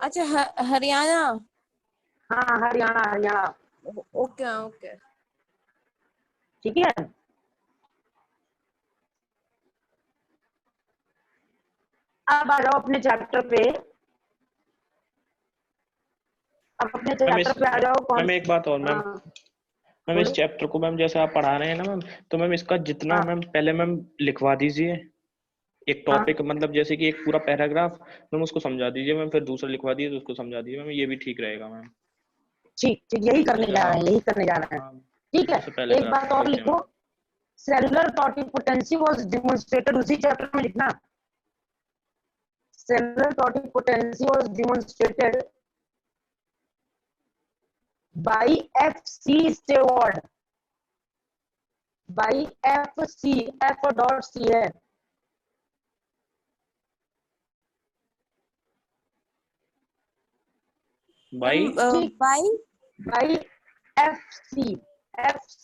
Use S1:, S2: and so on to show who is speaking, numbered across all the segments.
S1: अच्छा हरियाणा।
S2: हाँ Haryana, Haryana.
S1: Okay okay.
S2: ठीक है, अब आ जाओ अपने चैप्टर पे। अब अपने
S3: मैम
S2: चैप्टर पे आ जाओ। कौन?
S3: मैम एक बात और मैम।
S2: हाँ
S3: मैम इस
S2: बोलो।
S3: चैप्टर को मैम जैसे आप पढ़ा रहे हैं ना मैम, तो मैम इसका जितना
S2: हाँ
S3: मैम पहले मैम लिखवा दीजिए एक
S2: हाँ
S3: टॉपिक, मतलब जैसे कि एक पूरा पैराग्राफ मैम उसको समझा दीजिए मैम, फिर दूसरा लिखवा दीजिए तो उसको समझा दीजिए मैम, ये भी ठीक रहेगा मैम।
S2: ठीक ठीक, यही करने
S3: जैसे
S2: जा रहे
S3: हाँ
S2: हैं, यही करने जा रहे हैं।
S3: हाँ,
S2: ठीक है,
S3: जैसे पहले
S2: एक
S3: करा
S2: बात
S3: था।
S2: और
S3: ओके
S2: लिखो।
S3: Ma'am.
S2: Cellular totipotency was demonstrated, उसी चैप्टर में लिखना। Cellular totipotency was demonstrated by FC Steward, by FC, F dot C है।
S3: बाई।
S2: ठीक,
S1: by.
S2: By FC, FC,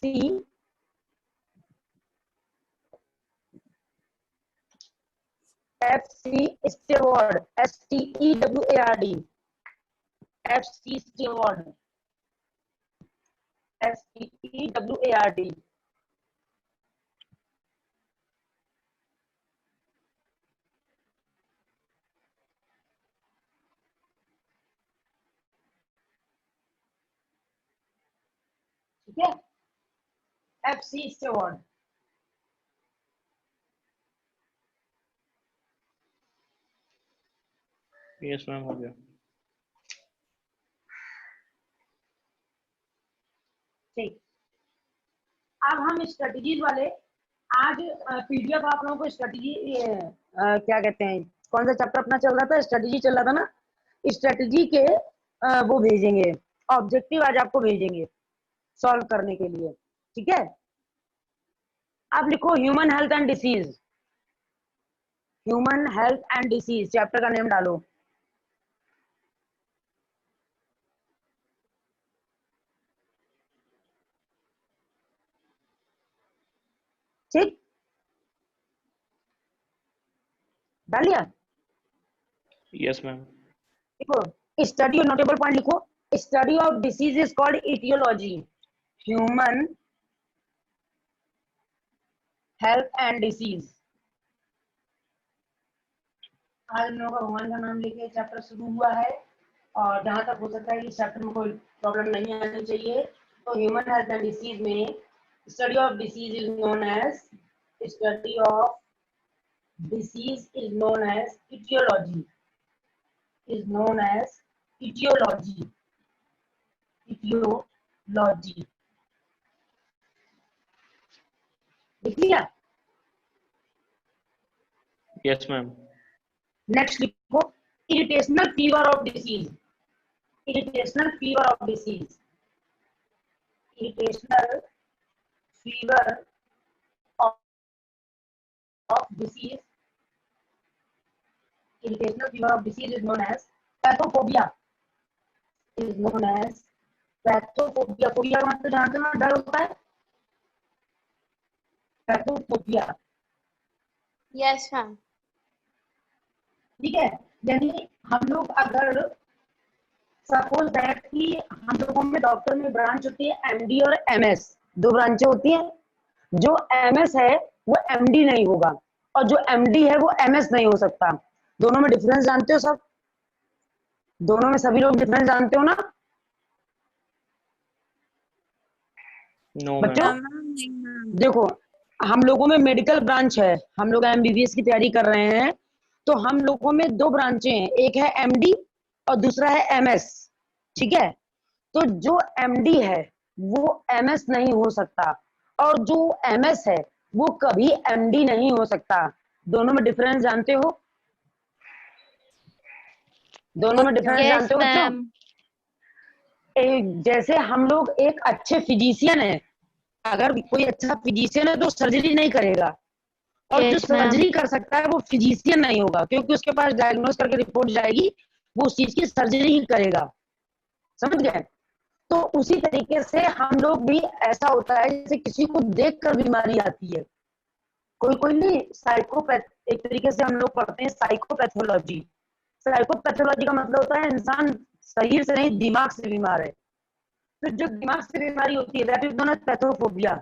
S2: FC Steward, STEWARD, FC Steward, STEWARD। ठीक है, FC स्टेवार्ड।
S3: यस मैम हो गया।
S2: ठीक, अब हम स्ट्रेटजीज वाले, आज PDF आप लोगों को स्ट्रेटजी, क्या कहते हैं, कौन सा चैप्टर अपना चल रहा था, स्ट्रेटजी चल रहा था ना, स्ट्रेटजी के वो भेजेंगे, ऑब्जेक्टिव आज आपको भेजेंगे सॉल्व करने के लिए। ठीक है, अब लिखो human health and disease, human health and disease chapter का नेम डालो। ठीक, डालिए।
S3: Yes ma'am.
S2: देखो, स्टडी और नोटेबल पॉइंट लिखो। Study of disease is called aetiology, human health and disease. आज हम लोगों का भगवान का नाम लेके चैप्टर शुरू हुआ है, और जहां तक हो सकता है इस चैप्टर में कोई प्रॉब्लम नहीं आनी चाहिए। तो ह्यूमन हेल्थ एंड डिसीज में study of disease is known as, study of disease is known as aetiology, is known as etiology, etiology। लिख लिया?
S3: Yes ma'am.
S2: नेक्स्ट लिखो irritational fever of disease, irritational fever of disease, irritational fever of disease, irritational fever of disease is known as pathophobia, is known as pathophobia. Phobia का मतलब जानते हो ना, डर होता है, पैथोफोबिया।
S1: Yes ma'am.
S2: ठीक है, यानी हम लोग अगर सपोज दैट कि हम लोगों में डॉक्टर में ब्रांच होती है MD और MS, दो ब्रांचें होती हैं। जो MS है वो MD नहीं होगा, और जो MD है वो MS नहीं हो सकता। दोनों में डिफरेंस जानते हो सब? दोनों में सभी लोग डिफरेंस जानते हो ना
S3: नो
S2: बच्चों?
S3: मैम।
S2: देखो, हम लोगों में मेडिकल ब्रांच है, हम लोग MBBS की तैयारी कर रहे हैं, तो हम लोगों में दो ब्रांचें हैं, एक है MD और दूसरा है MS। ठीक है, तो जो MD है वो MS नहीं हो सकता, और जो MS है वो कभी MD नहीं हो सकता। दोनों में डिफरेंस जानते हो? दोनों में डिफरेंस
S1: यस
S2: जानते हो बच्चों?
S1: मैम।
S2: जैसे हम लोग एक अच्छे फिजिशियन है, अगर कोई अच्छा फिजिशियन है तो सर्जरी नहीं करेगा, और जो
S1: यस मैम।
S2: सर्जरी कर सकता है वो फिजिशियन नहीं होगा, क्योंकि उसके पास डायग्नोस करके रिपोर्ट जाएगी, वो उस चीज की सर्जरी ही करेगा। समझ गए? तो उसी तरीके से हम लोग भी, ऐसा होता है जैसे किसी को देखकर बीमारी आती है, कोई कोई नहीं, साइकोपैथ, एक तरीके से हम लोग पढ़ते हैं साइकोपैथोलॉजी। साइकोपैथोलॉजी का मतलब होता है इंसान शरीर से नहीं दिमाग से बीमार है। तो जो दिमाग से बीमारी होती है दैट इज नोन एज पैथोफोबिया।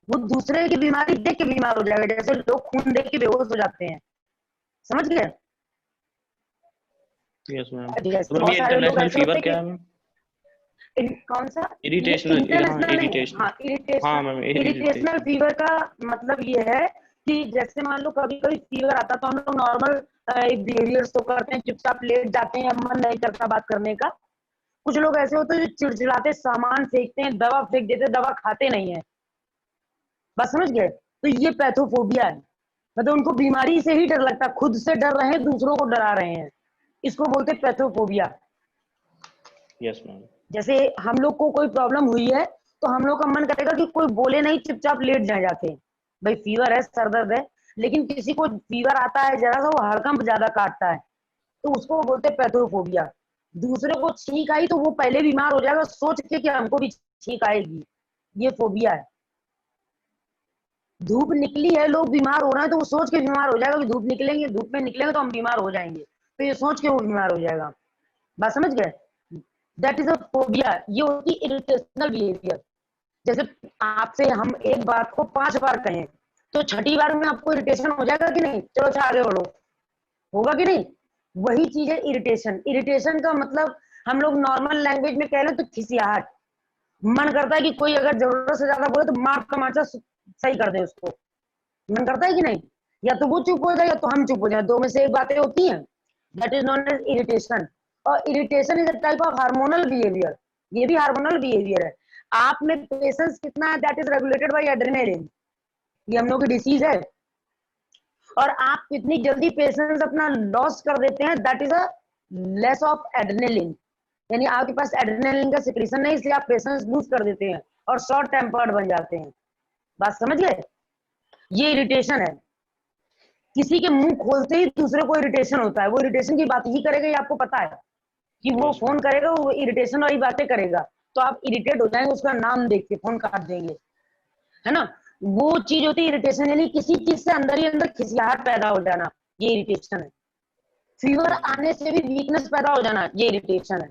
S2: वो दूसरे की बीमारी देख के बीमार हो जाएगा, जैसे लोग खून देख के बेहोश हो जाते हैं, समझ गए?
S3: Yes ma'am.
S2: जैसे
S3: तो मैम
S2: बहुत
S3: ये
S2: सारे लोग
S3: इंटरनेशनल
S2: ऐसे होते
S3: फीवर
S2: हैं
S3: क्या
S2: कि
S3: है मैम?
S2: कौन सा? ये
S3: इरिटेशनल, हाँ
S2: इंटरनेशनल नहीं है।
S3: इरिटेशन।
S2: हाँ,
S3: हाँ
S2: irritational.
S3: Ma'am
S2: irritational
S3: irritation.
S2: Fever का मतलब ये है कि जैसे मान लो कभी कभी फीवर आता तो हम लोग नॉर्मल बिहेवियर्स तो करते हैं, चुपचाप लेट जाते हैं, मन नहीं करता बात करने का। कुछ लोग ऐसे होते हैं जो चिड़चिड़ाते, सामान फेंकते हैं, दवा फेंक देते, दवा खाते नहीं है। बात समझ गए? तो ये पैथोफोबिया है। मतलब उनको बीमारी से ही डर लगता है, खुद से डर रहे हैं, दूसरों को डरा रहे हैं, इसको बोलते हैं पैथोफोबिया।
S3: Yes ma'am.
S2: जैसे हम लोग को कोई प्रॉब्लम हुई है तो हम लोग का मन करेगा कि कोई बोले नहीं, चुपचाप लेट जाए जाके, भाई फीवर है, सर दर्द है। लेकिन किसी को फीवर आता है जरा सा, वो हड़कंप ज्यादा काटता है, तो उसको बोलते हैं पैथोफोबिया। दूसरे को छींक आई तो वो पहले बीमार हो जाएगा सोच के कि हमको भी छींक आएगी, ये फोबिया है। धूप निकली है, लोग बीमार हो रहे हैं तो वो सोच के बीमार हो जाएगा कि धूप निकलेंगे, धूप में निकलेंगे तो हम बीमार हो जाएंगे, तो ये सोच के वो बीमार हो जाएगा। बात समझ गए? That is a phobia. ये होती है इरिटेशनल बिहेवियर। जैसे आपसे हम एक बात को 5 बार कहें तो छठी बार में आपको इरिटेशन हो जाएगा कि नहीं? चलो अच्छा आगे बढ़ो, होगा कि नहीं? वही चीज है इरिटेशन। इरिटेशन का मतलब हम लोग नॉर्मल लैंग्वेज में कह रहे तो खिसियाहट। मन करता है कि कोई अगर जरूरत से ज्यादा बोले तो मार तमाचा सही कर दे उसको, मन करता है कि नहीं? या तो वो चुप हो जाए या तो हम चुप हो जाए, दो में से एक बातें होती हैं। That is known as irritation. और irritation is a type of hormonal behaviour. ये भी हार्मोनल बिहेवियर है। आप में पेशेंस कितना है that is regulated by adrenaline. ये हम लोग की डिसीज है। और आप कितनी जल्दी पेशेंस अपना लॉस कर देते हैं that is a less of adrenaline. यानी आपके पास एड्रेनालिन का सिक्रीशन नहीं, इसलिए आप पेशेंस लूज कर देते हैं और शॉर्ट टेम्पर्ड बन जाते हैं। बात समझ गए? ये इरिटेशन है। किसी के मुंह खोलते ही दूसरे को इरिटेशन होता है, वो इरिटेशन की बात ही करेगा, ये आपको पता है कि वो
S3: यस
S2: फोन
S3: मैम।
S2: करेगा, वो इरिटेशन वाली बातें करेगा, तो आप इरिटेट हो जाएंगे, उसका नाम देख के फोन काट देंगे, है ना? वो चीज होती है इरिटेशन, यानी किसी चीज से अंदर ही अंदर खिसियाहट पैदा हो जाना, ये इरिटेशन है। फीवर आने से भी वीकनेस पैदा हो जाना, ये इरिटेशन है।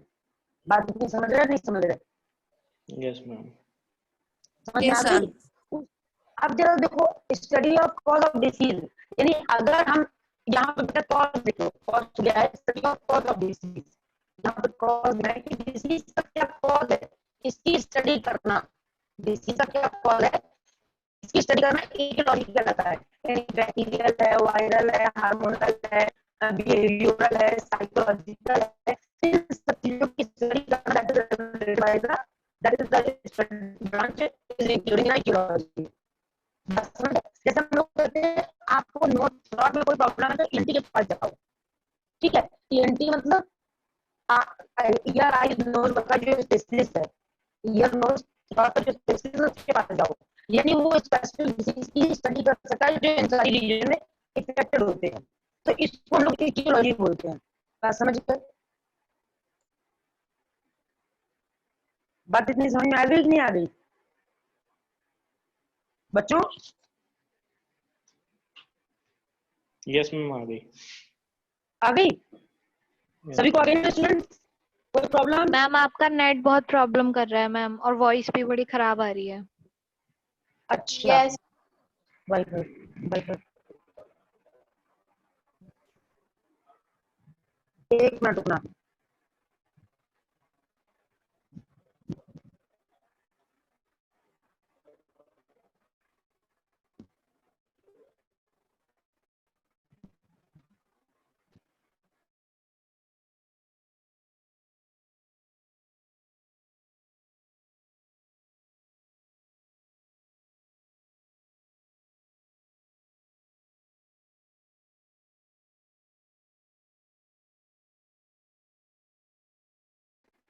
S2: बात इतनी समझ रहे नहीं समझ रहे?
S3: Yes ma'am.
S2: समझ में आ
S1: Yes,
S2: गई?
S1: ma'am.
S2: अब जरा देखो, study of cause of disease, यानी अगर हम यहाँ पे कॉज देखो, कॉज क्या है? Study of cause of disease. यहाँ पे कॉज है कि डिसीज का क्या कॉज है, इसकी स्टडी करना। डिसीज का क्या कॉज है, इसकी स्टडी करना एटियोलॉजी कहलाता है। बैक्टीरियल है, वायरल है, हार्मोनल है, बिहेवियरल है, साइकोलॉजिकल है। इन सब चीजों की स्टडी करना that is the branch is including aetiology. जैसे हम लोग कहते हैं आपको नोट थ्रोट में कोई प्रॉब्लम है तो ईएनटी के पास जाओ, ठीक है? ईएनटी मतलब ईयर आईज नोज का जो स्पेशलिस्ट है, ईयर नोज थ्रोट का जो स्पेशलिस्ट है उसके पास जाओ। यानी वो स्पेसिफिक डिसीज की स्टडी कर सकता है जो इन सारी रीजन में इफेक्टेड होते हैं, तो इसको हम लोग इटियोलॉजी बोलते हैं। बात समझ गए? बात इतनी समझ में आ गई कि नहीं आ गई बच्चों?
S3: यस मैम आ गई।
S2: आ गई?
S3: यस
S2: सभी को आ
S3: मैम।
S2: गई ना स्टूडेंट्स? कोई प्रॉब्लम?
S4: मैम आपका नेट बहुत प्रॉब्लम कर रहा है मैम, और वॉइस भी बड़ी खराब आ रही है।
S2: अच्छा,
S1: Yes.
S2: वाईफाई वाईफाई एक मिनट रुकना।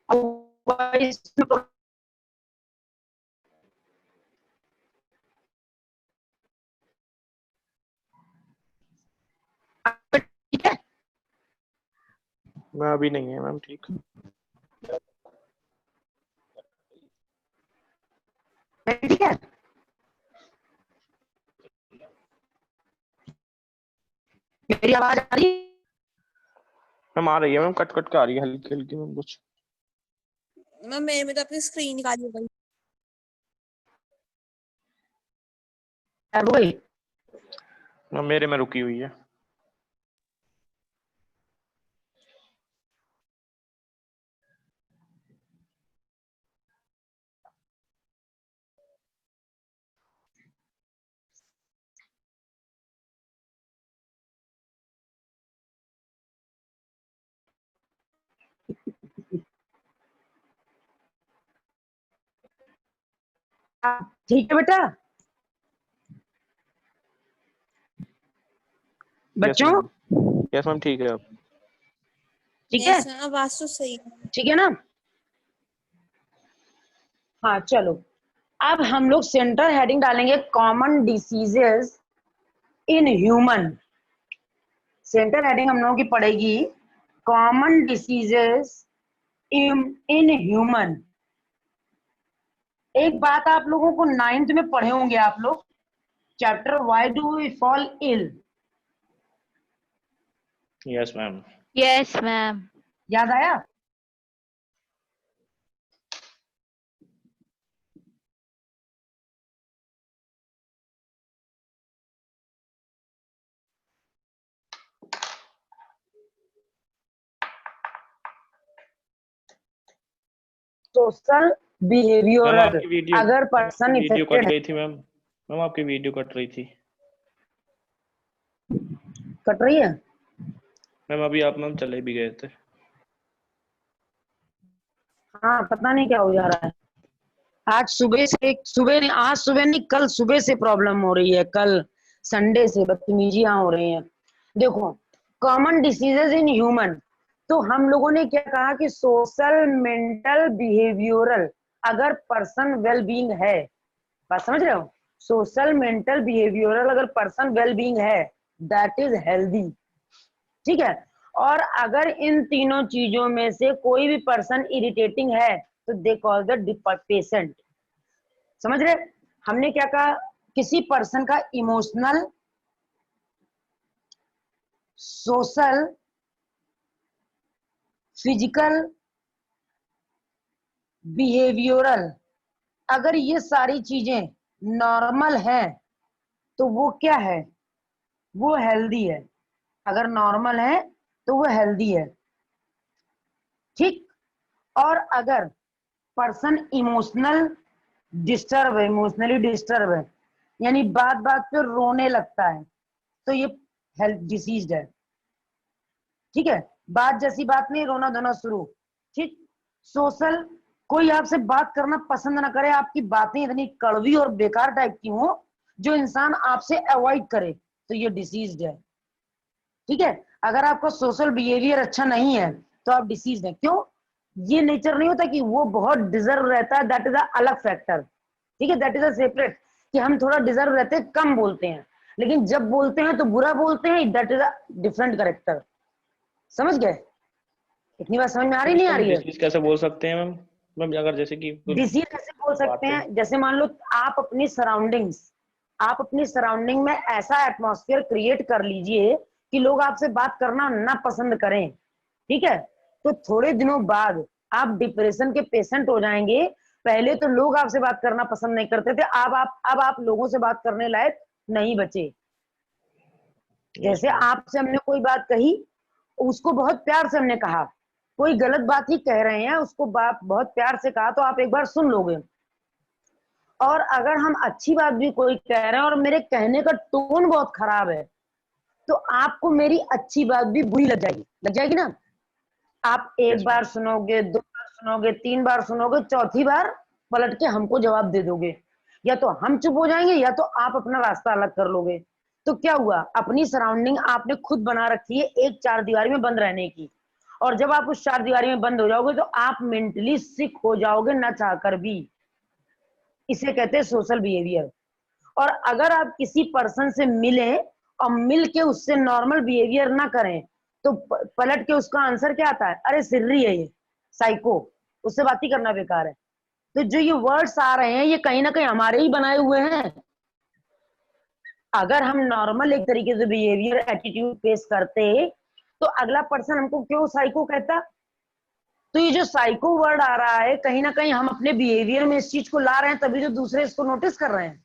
S2: वॉइस ठीक है?
S3: मैं अभी नहीं है मैम, ठीक।
S2: ठीक है, मेरी आवाज आ रही है?
S3: मैम आ रही है मैम, कट कट के आ रही है हल्की हल्की मैम कुछ।
S1: मैम मेरे में तो अपनी स्क्रीन निकाली हो गई।
S2: हो गई?
S3: मैम मेरे में रुकी हुई है।
S2: ठीक है बेटा
S3: यस
S2: बच्चों,
S3: मैम, यस मैम ठीक है अब।
S2: ठीक है,
S1: यस मैम, आवाज तो सही है।
S2: ठीक है ना? हाँ चलो, अब हम लोग सेंट्रल हेडिंग डालेंगे common diseases in human. Central heading हम लोगों की पड़ेगी कॉमन डिसीजेस इन ह्यूमन। एक बात आप लोगों को 9th में पढ़े होंगे आप लोग, chapter why do we fall ill,
S3: yes ma'am.
S4: Yes ma'am.
S2: याद आया? सोशल
S3: मैम
S2: बिहेवियरल,
S3: आपकी वीडियो,
S2: अगर
S3: मैम आपकी
S2: पर्सन
S3: वीडियो कट
S2: इफेक्टेड है।
S3: गई थी मैम। मैम आपकी वीडियो कट रही थी।
S2: कट रही है?
S3: मैम अभी आप मैम चले भी गए थे।
S2: हाँ पता नहीं क्या हो जा रहा है, आज सुबह से, सुबह नहीं, आज सुबह नहीं, कल सुबह से प्रॉब्लम हो रही है, कल संडे से बदतमीजियां हो रही हैं। देखो, कॉमन डिसीजेज इन ह्यूमन, तो हम लोगों ने क्या कहा कि सोशल, मेंटल, बिहेवियरल, अगर पर्सन वेल बीइंग है, बात समझ रहे हो? सोशल, मेंटल, बिहेवियरल, अगर पर्सन वेल बीइंग है, दैट इज हेल्दी, ठीक है। और अगर इन तीनों चीजों में से कोई भी पर्सन इरिटेटिंग है, तो दे कॉल द पेशेंट। समझ रहे? हमने क्या कहा, किसी पर्सन का इमोशनल, सोशल, फिजिकल, बिहेवियरल, अगर ये सारी चीजें नॉर्मल हैं, तो वो क्या है, वो हेल्दी है। अगर नॉर्मल है तो वो हेल्दी है, ठीक। और अगर पर्सन इमोशनल डिस्टर्ब है, इमोशनली डिस्टर्ब है, यानी बात बात पे रोने लगता है, तो ये हेल्थ डिसीज है, ठीक है। बात जैसी बात नहीं, रोना धोना शुरू, ठीक। सोशल, कोई आपसे बात करना पसंद ना करे, आपकी बातें इतनी कड़वी और बेकार टाइप की हो जो इंसान आपसे अवॉइड करे, तो ये डिसीज है, ठीक है। अगर आपका सोशल बिहेवियर अच्छा नहीं है तो आप डिसीज है। क्यों? ये नेचर नहीं होता कि वो बहुत डिजर्व रहता है, दैट इज अ अलग फैक्टर, ठीक है, दैट इज अ सेपरेट, कि हम थोड़ा डिजर्व रहते हैं, कम बोलते हैं, लेकिन जब बोलते हैं तो बुरा बोलते हैं, that is a different character. समझ गए? इतनी बात समझ में आ रही
S3: मैम
S2: नहीं
S3: इसको
S2: आ
S3: हम
S2: रही है?
S3: डिसीज कैसे बोल सकते हैं मैम? मैम अगर जैसे कि कोई
S2: डिसीज कैसे बोल सकते
S3: बातें।
S2: हैं, जैसे मान लो आप अपनी सराउंडिंग्स, आप अपनी सराउंडिंग में ऐसा एटमॉस्फेयर क्रिएट कर लीजिए कि लोग आपसे बात करना ना पसंद करें, ठीक है, तो थोड़े दिनों बाद आप डिप्रेशन के पेशेंट हो जाएंगे। पहले तो लोग आपसे बात करना पसंद नहीं करते थे, अब आप लोगों से बात करने लायक नहीं बचे।
S3: यस
S2: जैसे
S3: मैम।
S2: आपसे हमने कोई बात कही, उसको बहुत प्यार से हमने कहा, कोई गलत बात ही कह रहे हैं, उसको बात बहुत प्यार से कहा तो आप एक बार सुन लोगे। और अगर हम अच्छी बात भी कोई कह रहे हैं और मेरे कहने का टोन बहुत खराब है, तो आपको मेरी अच्छी बात भी बुरी लग जाएगी ना। आप एक
S3: यस मैम।
S2: बार सुनोगे, 2 बार सुनोगे, 3 बार सुनोगे, चौथी बार पलट के हमको जवाब दे दोगे, या तो हम चुप हो जाएंगे या तो आप अपना रास्ता अलग कर लोगे। तो क्या हुआ, अपनी सराउंडिंग आपने खुद बना रखी है एक चार दीवारी में बंद रहने की, और जब आप उस चार दीवारी में बंद हो जाओगे तो आप मेंटली सिक हो जाओगे ना चाहकर भी। इसे कहते हैं सोशल बिहेवियर। और अगर आप किसी पर्सन से मिलें और मिल के उससे नॉर्मल बिहेवियर ना करें, तो पलट के उसका आंसर क्या आता है, अरे सिर्री है ये, साइको, उससे बात ही करना बेकार है। तो जो ये वर्ड्स आ रहे हैं ये कहीं ना कहीं हमारे ही बनाए हुए हैं। अगर हम नॉर्मल एक तरीके से बिहेवियर एटीट्यूड पेश करते तो अगला पर्सन हमको क्यों साइको कहता? तो ये जो साइको वर्ड आ रहा है, कहीं ना कहीं हम अपने बिहेवियर में इस चीज को ला रहे हैं, तभी तो दूसरे इसको नोटिस कर रहे हैं।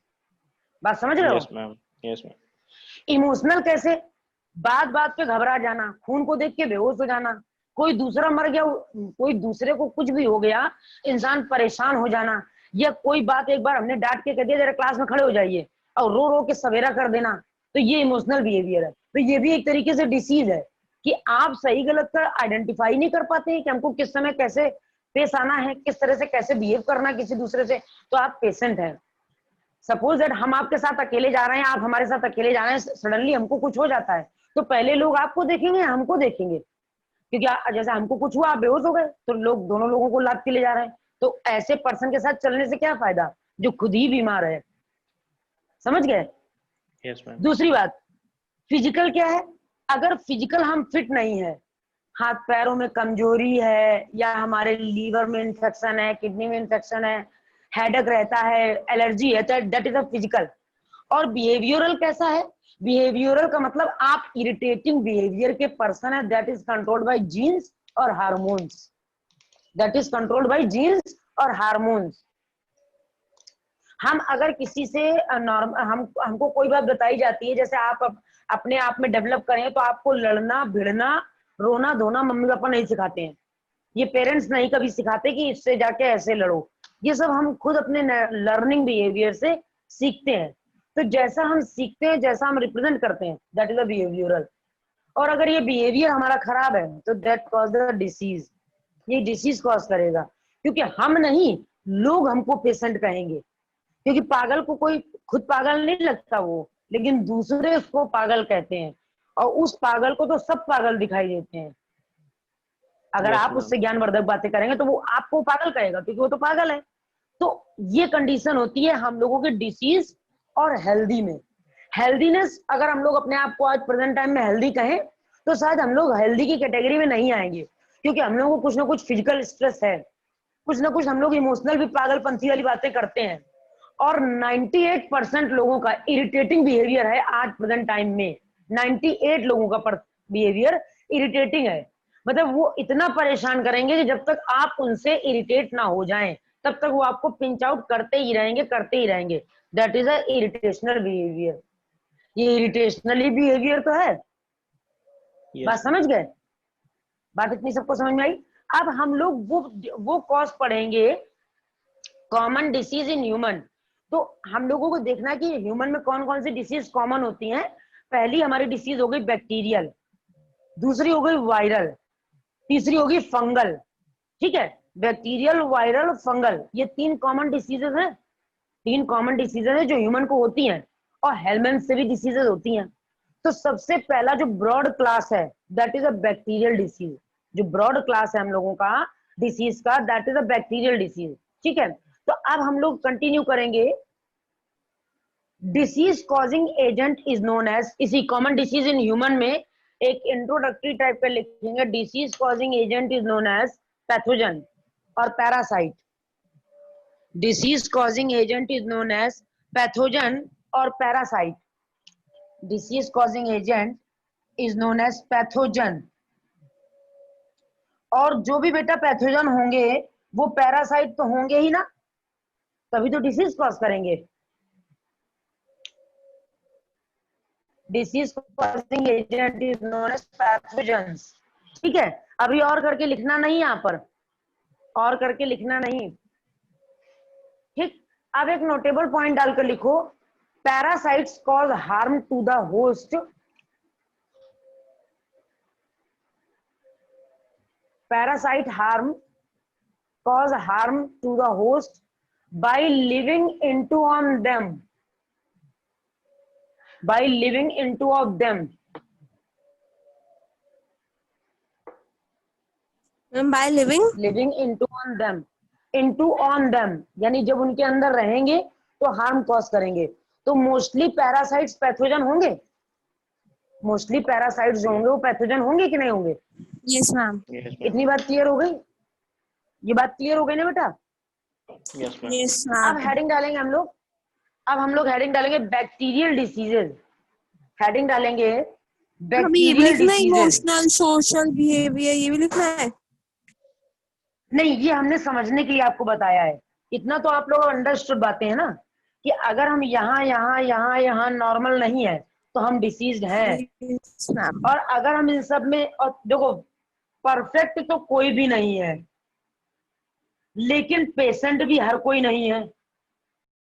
S2: बात समझ रहे हो?
S3: Yes ma'am, yes ma'am.
S2: Emotional कैसे? बात बात पे घबरा जाना, खून को देख के बेहोश हो जाना, कोई दूसरा मर गया, कोई दूसरे को कुछ भी हो गया, इंसान परेशान हो जाना, या कोई बात एक बार हमने डांट के कह दिया जरा क्लास में खड़े हो जाइए, और रो रो के सवेरा कर देना, तो ये इमोशनल बिहेवियर है। तो ये भी एक तरीके से डिसीज है कि आप सही गलत का आइडेंटिफाई नहीं कर पाते हैं कि हमको किस समय कैसे पेश आना है, किस तरह से कैसे बिहेव करना है किसी दूसरे से। तो आप पेशेंट हैं। सपोज दैट हम आपके साथ अकेले जा रहे हैं, आप हमारे साथ अकेले जा रहे हैं, सडनली हमको कुछ हो जाता है, तो पहले लोग आपको देखेंगे, हमको देखेंगे, क्योंकि जैसे हमको कुछ हुआ, आप बेहोश हो गए, तो लोग दोनों लोगों को लाद के ले जा रहे हैं। तो ऐसे पर्सन के साथ चलने से क्या फायदा जो खुद ही बीमार है? समझ गए?
S3: Yes ma'am.
S2: दूसरी बात, फिजिकल क्या है? अगर फिजिकल हम फिट नहीं है, हाथ पैरों में कमजोरी है, या हमारे लीवर में इंफेक्शन है, किडनी में इंफेक्शन है, हेडेक रहता है, एलर्जी है, तो दैट इज अ फिजिकल। और बिहेवियरल कैसा है? बिहेवियरल का मतलब आप इरिटेटिंग बिहेवियर के पर्सन है, that is controlled by genes और hormones. That is controlled by genes और हार्मोन्स। हम अगर किसी से हमको कोई बात बताई जाती है, जैसे आप अपने आप में डेवलप करें, तो आपको लड़ना भिड़ना रोना धोना मम्मी पापा नहीं सिखाते हैं, ये पेरेंट्स नहीं कभी सिखाते कि इससे जाके ऐसे लड़ो। ये सब हम खुद अपने लर्निंग बिहेवियर से सीखते हैं। तो जैसा हम सीखते हैं, जैसा हम रिप्रेजेंट करते हैं, दैट इज अ बिहेवियरल। और अगर ये बिहेवियर हमारा खराब है, तो दैट कॉज द डिसीज। ये डिसीज कॉज करेगा, क्योंकि हम नहीं, लोग हमको पेशेंट कहेंगे, क्योंकि पागल को कोई खुद पागल नहीं लगता वो, लेकिन दूसरे उसको पागल कहते हैं, और उस पागल को तो सब पागल दिखाई देते हैं। अगर
S3: Yes,
S2: आप
S3: ma'am.
S2: उससे ज्ञानवर्धक बातें करेंगे तो वो आपको पागल कहेगा, क्योंकि वो तो पागल है। तो ये कंडीशन होती है हम लोगों के डिसीज और हेल्दी में। हेल्दीनेस, अगर हम लोग अपने आप को आज प्रेजेंट टाइम में हेल्दी कहें, तो शायद हम लोग हेल्दी की कैटेगरी में नहीं आएंगे, क्योंकि हम लोगों को कुछ ना कुछ फिजिकल स्ट्रेस है, कुछ ना कुछ हम लोग इमोशनल भी पागलपंथी वाली बातें करते हैं। और 98% लोगों का इरिटेटिंग बिहेवियर है आज प्रेजेंट टाइम में। 98 लोगों का बिहेवियर इरिटेटिंग है, मतलब वो इतना परेशान करेंगे कि जब तक आप उनसे इरिटेट ना हो जाएं, तब तक वो आपको पिंच आउट करते ही रहेंगे, करते ही रहेंगे। That is a irritational behaviour. ये इरिटेशनली बिहेवियर तो है।
S3: Yes,
S2: बात
S3: ma'am.
S2: समझ गए? बात इतनी सबको समझ में आई? अब हम लोग वो कॉज पढ़ेंगे, कॉमन डिसीज इन ह्यूमन। तो हम लोगों को देखना कि ह्यूमन में कौन कौन सी डिसीज कॉमन होती हैं। पहली हमारी डिसीज हो गई बैक्टीरियल, दूसरी हो गई वायरल, तीसरी होगी फंगल। ठीक है, बैक्टीरियल, वायरल, फंगल, ये 3 कॉमन डिसीजेज हैं। 3 कॉमन डिसीजेज हैं जो ह्यूमन को होती हैं, और हेलमेन से भी डिसीजेज होती हैं। तो सबसे पहला जो ब्रॉड क्लास है, that is a bacterial disease. जो ब्रॉड क्लास है हम लोगों का डिसीज का, that is a bacterial disease. ठीक है, तो अब हम लोग कंटिन्यू करेंगे। Disease causing agent is known as, इसी कॉमन डिसीज इन ह्यूमन में एक इंट्रोडक्टरी टाइप का लिखेंगे, disease causing agent is known as pathogen और parasite. Disease causing agent is known as pathogen और parasite. Disease causing agent is known as pathogen. और जो भी बेटा पैथोजन होंगे वो पैरासाइट तो होंगे ही ना, तभी तो डिसीज कॉज करेंगे। Disease causing agent is known as pathogens. ठीक है, अभी और करके लिखना नहीं, यहाँ पर और करके लिखना नहीं। ठीक, अब एक नोटेबल पॉइंट डालकर लिखो, parasites cause harm to the host. Parasite cause harm to the host by living into on them, by living into of them।
S1: by living
S2: living into on them, into on them यानी जब उनके अंदर रहेंगे तो harm cause करेंगे। तो mostly parasites pathogen होंगे, mostly parasites जो होंगे वो पैथोजन होंगे कि नहीं होंगे?
S1: yes ma'am
S3: Yes, ma'am.
S2: इतनी बात क्लियर हो गई? ये बात क्लियर हो गई ना बेटा?
S3: Yes, ma'am.
S1: yes
S2: अब
S1: ma'am
S2: हेडिंग डालेंगे हम लोग, अब हम लोग हेडिंग डालेंगे बैक्टीरियल डिसीजेज। हेडिंग डालेंगे
S1: हमें ये भी
S2: बैक्टीरियल
S1: लिखना है,
S2: डिसीजेज।
S1: इमोशनल सोशल बिहेवियर, ये भी लिखना है।
S2: नहीं, ये हमने समझने के लिए आपको बताया है। इतना तो आप लोग अंडरस्टूड बातें हैं ना, कि अगर हम यहाँ यहाँ यहाँ यहाँ नॉर्मल नहीं है तो हम डिसीज्ड हैं।
S1: Yes, ma'am.
S2: और अगर हम इन सब में, और देखो परफेक्ट तो कोई भी नहीं है, लेकिन पेशेंट भी हर कोई नहीं है।